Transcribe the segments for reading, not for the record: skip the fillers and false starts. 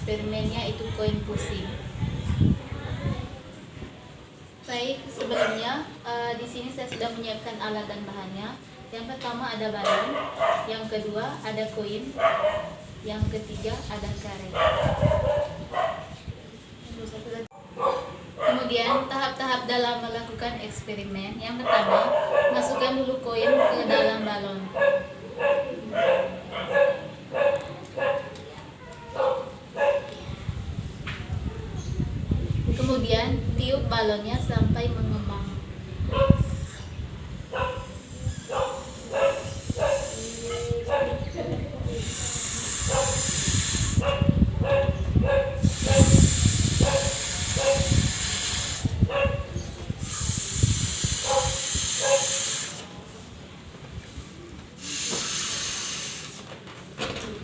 eksperimennya itu koin pusing. Baik, sebelumnya di sini saya sudah menyiapkan alat dan bahannya. Yang pertama ada balon, yang kedua ada koin, yang ketiga ada karet. Kemudian tahap-tahap dalam melakukan eksperimen. Yang pertama, masukkan dulu koin ke dalam balon. Kemudian tiup balonnya sampai mengembang.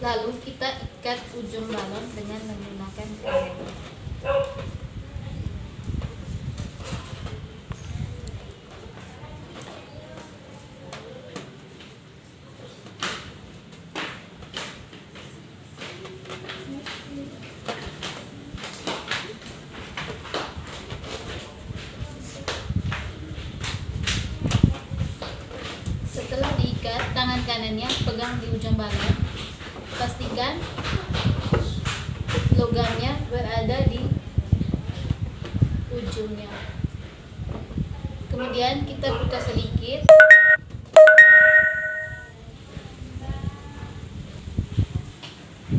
Lalu kita ikat ujung balon dengan menggunakan karet. Setelah diikat, tangan kanannya pegang di ujung balon. Pastikan logamnya berada di ujungnya. Kemudian kita putar sedikit.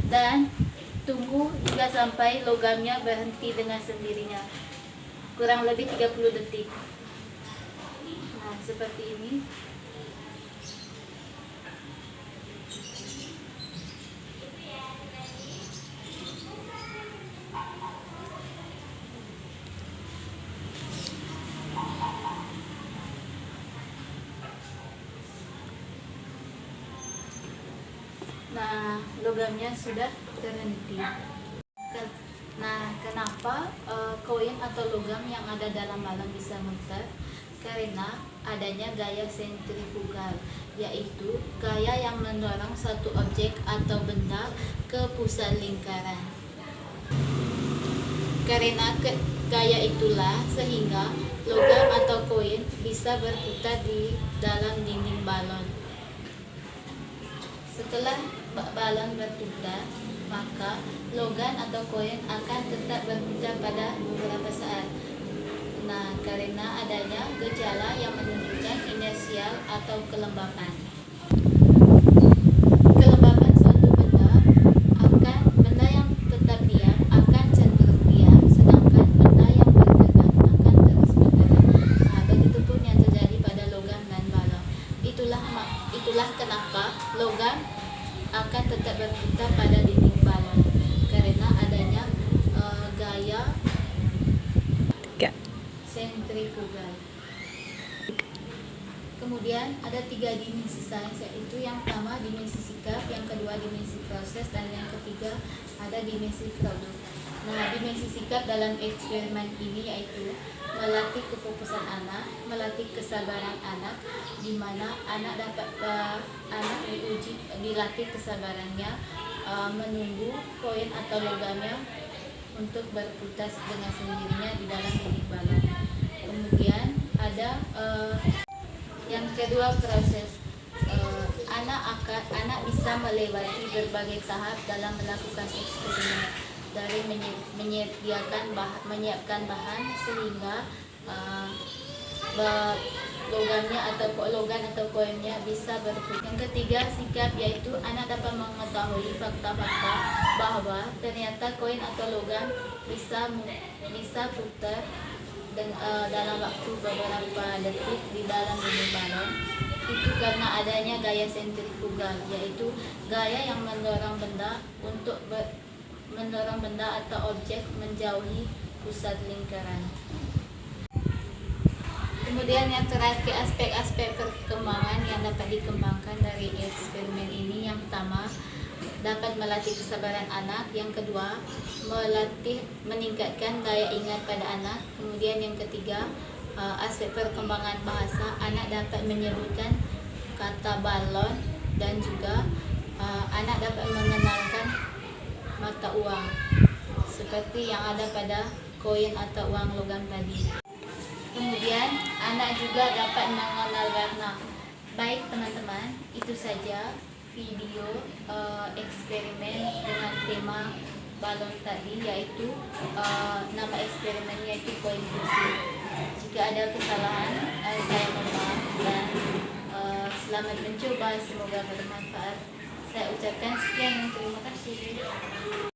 Dan tunggu hingga sampai logamnya berhenti dengan sendirinya. Kurang lebih 30 detik. Nah, seperti ini. Nah, logamnya sudah terhenti. Nah, kenapa koin atau logam yang ada dalam balon bisa muter? Karena adanya gaya sentrifugal, yaitu gaya yang mendorong satu objek atau benda ke pusat lingkaran. Karena gaya itulah sehingga logam atau koin bisa berputar di dalam dinding balon. Setelah balon berputar, maka logam atau koin akan tetap berputar pada beberapa saat. Nah, karena adanya gejala yang menunjukkan inersial atau kelembapan. Kelembapan suatu benda yang tetap diam akan cenderung diam, sedangkan benda yang bergerak akan terus bergerak. Nah, begitupun yang terjadi pada logam dan balon. Itulah kenapa logam akan tetap berputar pada dinding balon, karena adanya gaya sentrifugal. Kemudian ada 3 dimensi sains, yaitu yang pertama dimensi sikap, yang kedua dimensi proses, dan yang ketiga ada dimensi produk. Nah, dimensi sikap dalam eksperimen ini yaitu melatih kefokusan anak, melatih kesabaran anak, di mana anak dilatih kesabarannya menunggu koin atau logamnya untuk berputar dengan sendirinya di dalam dinding balon. Kemudian ada yang kedua proses. Anak bisa melewati berbagai tahap dalam melakukan eksperimen, dari menyiapkan bahan sehingga logam atau koinnya bisa berputar. Yang ketiga sikap, yaitu anak dapat mengetahui fakta-fakta bahwa ternyata koin atau logam bisa putar dalam waktu beberapa detik di dalam dinding balon. Itu karena adanya gaya sentrifugal, yaitu gaya yang mendorong benda atau objek menjauhi pusat lingkaran. Kemudian yang terakhir, aspek-aspek perkembangan yang dapat dikembangkan dari eksperimen ini. Yang pertama, dapat melatih kesabaran anak. Yang kedua, meningkatkan daya ingat pada anak. Kemudian yang ketiga, aspek perkembangan bahasa. Anak dapat menyebutkan kata balon, dan juga anak dapat mengenalkan mata uang. seperti yang ada pada koin atau uang logam tadi. Kemudian anak juga dapat mengenal warna. Baik teman-teman, itu saja video eksperimen dengan tema balon tadi, yaitu nama eksperimennya itu koin putih. Jika ada kesalahan, saya mohon maaf dan selamat mencoba, semoga bermanfaat. Saya ucapkan sekian dan terima kasih.